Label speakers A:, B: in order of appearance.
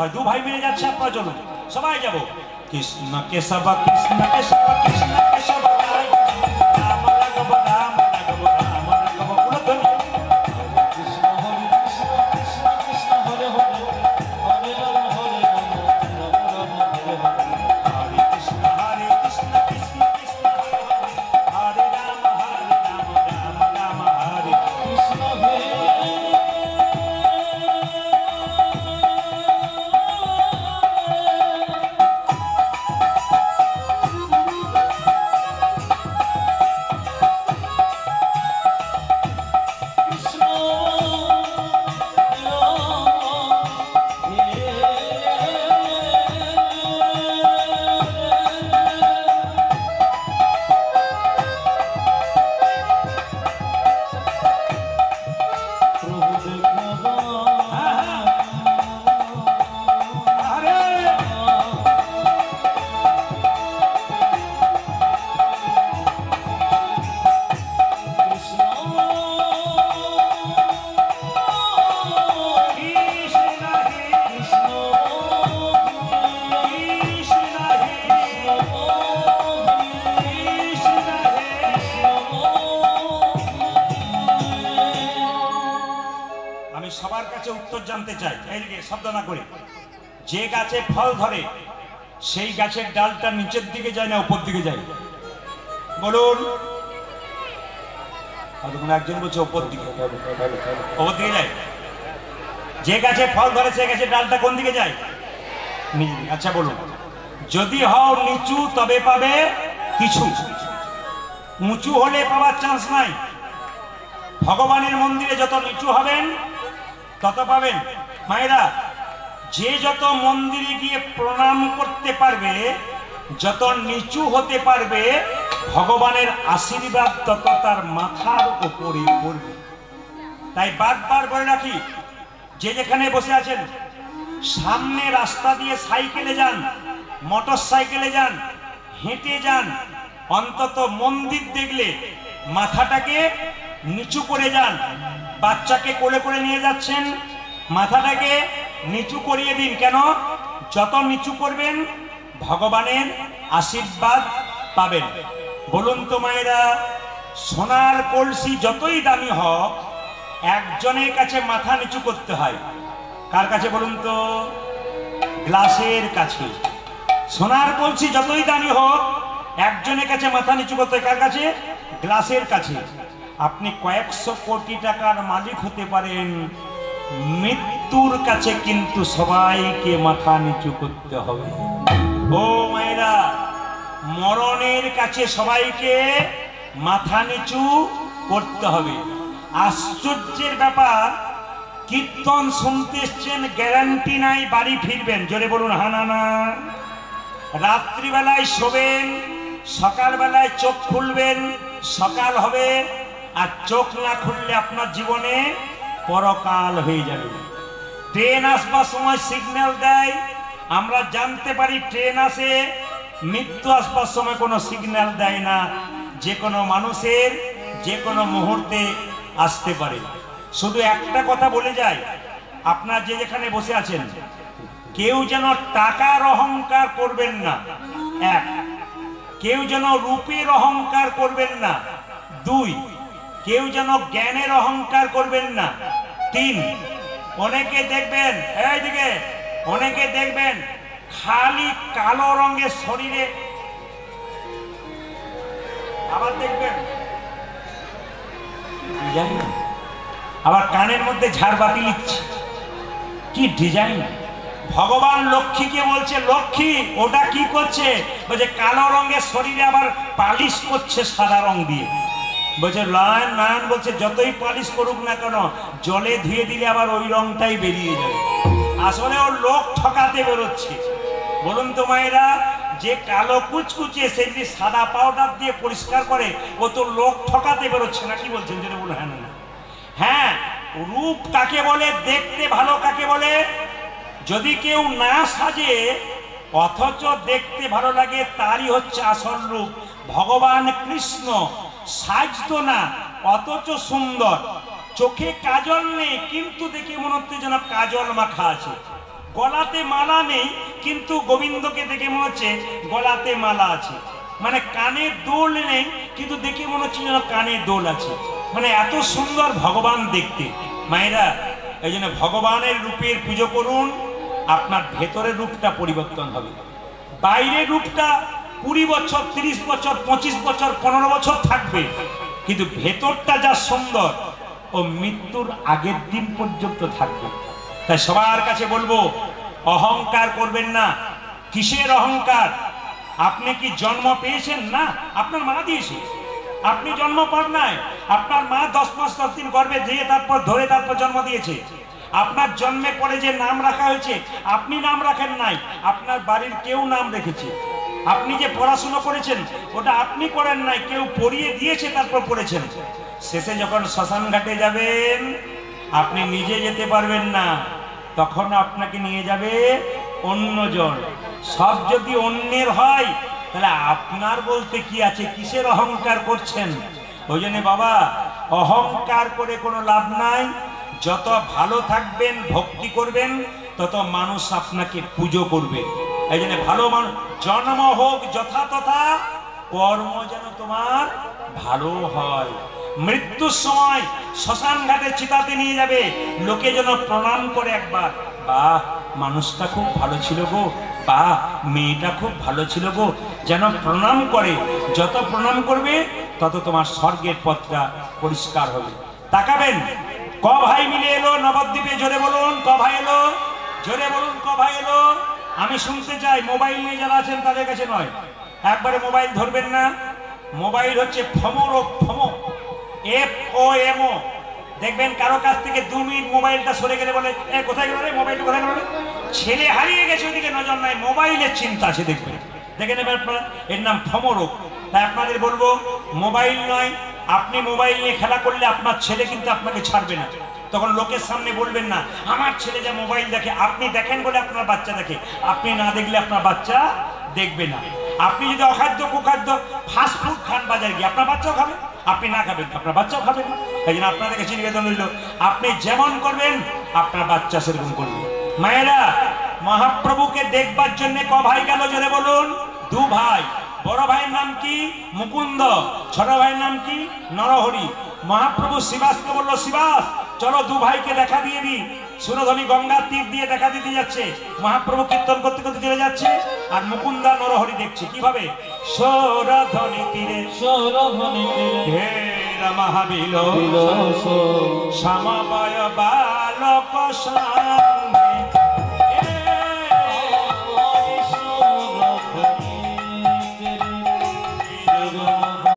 A: সবাই দু ভাই মিলে যাচ্ছে আপনার জন্য, সবাই যাবো। কৃষ্ণ কেশব কৃষ্ণ কেশব কৃষ্ণ কেশব রাম রাঘব রাম রাঘব রাম রাঘব উলধ্বনি।
B: কৃষ্ণ হরে কৃষ্ণ কৃষ্ণ কৃষ্ণ হরে হরে হরে রাম হরে রাম রাম রাম হরে হরে।
A: হরে কৃষ্ণ কৃষ্ণ কৃষ্ণ হরে হরে হরে রাম রাম রাম হরে।
B: কৃষ্ণ হে
A: সবার কাছে উত্তর জানতে চাই, এইদিকে শব্দ না করে। যে গাছে ফল ধরে সেই গাছের ডালটা নিচের দিকে যায় না উপর দিকে যায়? বলুন। একজন বলছে উপর দিকে, উপর দিকে যায়। যে গাছে ফল ধরে সেই গাছের ডালটা কোন দিকে যায়? নিচের দিকে। আচ্ছা বলুন, যদি হও নিচু তবে পাবে কিছু, উঁচু হলে পাওয়ার চান্স নাই। ভগবানের মন্দিরে যত নিচু হবেন তত পাবেন। মায়েরা, যে যত মন্দিরে গিয়ে প্রণাম করতে পারবে, যত নিচু হতে পারবে, ভগবানের আশীর্বাদ তত তার মাথার উপরে পড়বে। তাই বারবার বলে রাখি, যে যেখানে বসে আছেন, সামনে রাস্তা দিয়ে সাইকেলে যান, মোটর সাইকেলে যান, হেঁটে যান, অন্তত মন্দির দেখলে মাথাটাকে নিচু করে যান। বাচ্চাকে কোলে করে নিয়ে যাচ্ছেন, মাথাটাকে নিচু করিয়ে দিন। কেন? যত নিচু করবেন ভগবানের আশীর্বাদ পাবেন। বলুন তো মায়েরা, সোনার কলসি যতই দামি হোক, একজনের কাছে মাথা নিচু করতে হয়। কার কাছে বলুন তো? গ্লাসের কাছে। সোনার কলসি যতই দামি হোক, একজনের কাছে মাথা নিচু করতে হয়। কার কাছে? গ্লাসের কাছে। আপনি কয়েকশো কোটি টাকার মালিক হতে পারেন, মৃত্যুর কাছে কিন্তু সবাইকে মাথা নিচু করতে হবে। ও মায়েরা, মরণের কাছে সবাইকে মাথা নিচু করতে হবে। আশ্চর্যের ব্যাপার, কীর্তন শুনতে এসছেন, গ্যারান্টি নাই বাড়ি ফিরবেন। জোরে বলুন হানা না। রাত্রিবেলায় শোবেন, সকালবেলায় চোখ খুলবেন, সকাল হবে, আর চোখ না খুললে আপনার জীবনে পরকাল হয়ে যাবে। ট্রেন আসবার সময় সিগন্যাল দেয়, আমরা জানতে পারি ট্রেন আসে। মৃত্যু আসবার সময় কোনো সিগন্যাল দেয় না, যে কোনো মানুষের যে কোনো মুহূর্তে আসতে পারে। শুধু একটা কথা বলে যায়, আপনার যে যেখানে বসে আছেন, কেউ যেন টাকার অহংকার করবেন না। এক, কেউ যেন রূপের অহংকার করবেন না। দুই, কেউ যেন জ্ঞানের অহংকার করবেন না। তিন, অনেকে দেখবেন, এইদিকে অনেকে দেখবেন খালি কালো রঙের শরীরে, আবার দেখবেন ডিজাইন, আবার কানের মধ্যে ঝাড়বাতি লিখছে, কি ডিজাইন। ভগবান লক্ষ্মীকে বলছে, লক্ষ্মী ওটা কি করছে? বলছে কালো রঙের শরীরে আবার পালিশ করছে সাদা রং দিয়ে। বলছে লায়ন নায়ন, বলছে যতই পালিশ করুক না কেন, জলে ধুয়ে দিলে আবার ওই রংটাই বেরিয়ে যাবে। আসলে ও লোক ঠকাতে বেরোচ্ছে। বলুন তো মায়েরা, যে কালো কুচকুচে সে যদি সাদা পাউডার দিয়ে পরিষ্কার করে, ও তো লোক ঠকাতে বেরোচ্ছে না। কি বলছেন? যেটা বলুন হ্যাঁ না। হ্যাঁ, রূপ কাকে বলে, দেখতে ভালো কাকে বলে? যদি কেউ না সাজে অথচ দেখতে ভালো লাগে, তারই হচ্ছে আসল রূপ। ভগবান কৃষ্ণ সাজতো না, অথচ সুন্দর। চোখে কাজল নেই, কিন্তু দেখে মনে হচ্ছে যেন কাজল মাখা আছে। গলাতে মালা নেই, কিন্তু গোবিন্দকে দেখে মনে হচ্ছে গলাতে মালা আছে। মানে কানে দোল নেই, কিন্তু দেখে মনে হচ্ছে যেন কানে দোল আছে। মানে এত সুন্দর ভগবান দেখতে। মায়েরা, এই জন্য ভগবানের রূপের পুজো করুন, আপনার ভেতরের রূপটা পরিবর্তন হবে। বাইরের রূপটা 20 বছর, 30 বছর, 25 বছর, 15 বছর থাকবে, কিন্তু ভেতরটা যা সুন্দর ও মৃত্যুর আগের দিন পর্যন্ত থাকবে। তাই সবার কাছে বলবো, অহংকার করবেন না। কিসের অহংকার? আপনি কি জন্ম পেয়েছেন? না, আপনার মা দিয়েছে। আপনি জন্ম পান নাই, আপনার মা 10 মাস 10 দিন গর্ভে দিয়ে তারপর জন্ম দিয়েছে। আপনার জন্মে পরে যে নাম রাখা হয়েছে, আপনি নাম রাখেন নাই, আপনার বাড়ির কেউ নাম রেখেছে। আপনি যে পড়াশোনা করেছেন, ওটা আপনি করেন নাই, কেউ পড়িয়ে দিয়েছে, তারপর পড়েছেন। শেষে যখন শ্মশান ঘাটে যাবেন, আপনি নিজে যেতে পারবেন না, তখন আপনাকে নিয়ে যাবে অন্যজন। সব যদি অন্যের হয়, তাহলে আপনার বলতে কি আছে? কিসের অহংকার করছেন? ওই জন্য বাবা, অহংকার করে কোনো লাভ নাই। যত ভালো থাকবেন, ভক্তি করবেন, তত মানুষ আপনাকে পুজো করবে। এই জন্য ভালো মানুষ, জন্ম হোক যথা তথা, কর্ম যেন তোমার ভালো হয়। মৃত্যুর সময় শ্মশান ঘাটে চিতাতে নিয়ে যাবে, লোকে যেন প্রণাম করে একবার, বাহ মানুষটা খুব ভালো ছিল গো, বাহ মেয়েটা খুব ভালো ছিল গো, যেন প্রণাম করে। যত প্রণাম করবে, তত তোমার স্বর্গের পথটা পরিষ্কার হবে। তাকাবেন, ক ভাই মিলে এলো নবদ্বীপে? জোরে বলুন, ক ভাই এলো? জোরে বলুন, ক ভাই এলো? আমি শুনতে চাই। মোবাইল নিয়ে যারা আছেন তাদের কাছে নয়, একবারে মোবাইল ধরবেন না। মোবাইল হচ্ছে ফমো রোগ, ফমো, FOMO। দেখবেন কারো কাছ থেকে 2 মিনিট মোবাইলটা সরে গেলে বলে, এ কোথায় গেল রে, মোবাইলটা কোথায় গেল রে? ছেলে হারিয়ে গেছে, ওইদিকে নজর নাই, মোবাইলের চিন্তা আছে। দেখবেন, দেখে নেবেন আপনারা, এর নাম ফমো রোগ। তাই আপনাদের বলবো, মোবাইল নয়, আপনি মোবাইল নিয়ে খেলা করলে আপনার ছেলে কিন্তু আপনাকে ছাড়বে না। তখন লোকের সামনে বলবেন না, আমার ছেলে যা মোবাইল দেখে। আপনি দেখেন বলে আপনার বাচ্চা দেখে, আপনি না দেখলে আপনার বাচ্চা দেখবে না। আপনি যদি অখাদ্য কুখাদ্য ফাস্ট ফুড খান বাজারে গিয়ে, আপনার বাচ্চাও খাবে। আপনি না খাবেন, আপনার বাচ্চাও খাবে না। এই জন্য আপনাদের কাছে নিবেদন হইল, আপনি যেমন করবেন আপনার বাচ্চা সেরকম করবে। মায়েরা, মহাপ্রভুকে দেখবার জন্য ক ভাই গেল? জোরে বলুন, 2 ভাই। বড় ভাইয়ের নাম কি? মুকুন্দ। ছোট ভাইয়ের নাম কি? নরহরি। মহাপ্রভু শিবাসকে বললো, শিবাস চলো 2 ভাইকে দেখা দিয়ে দিই। সুরধ্বনি গঙ্গার তীর দিয়ে দেখা দিতে যাচ্ছে। মহাপ্রভু কীর্তন করতে করতে চলে যাচ্ছে, আর মুকুন্দা নরহরি দেখছে কিভাবে। সুরধ্বনি তীরে,
B: সুরধ্বনি তীরে
A: হেরা মহাবিল সমবায় বালক সঙ্গ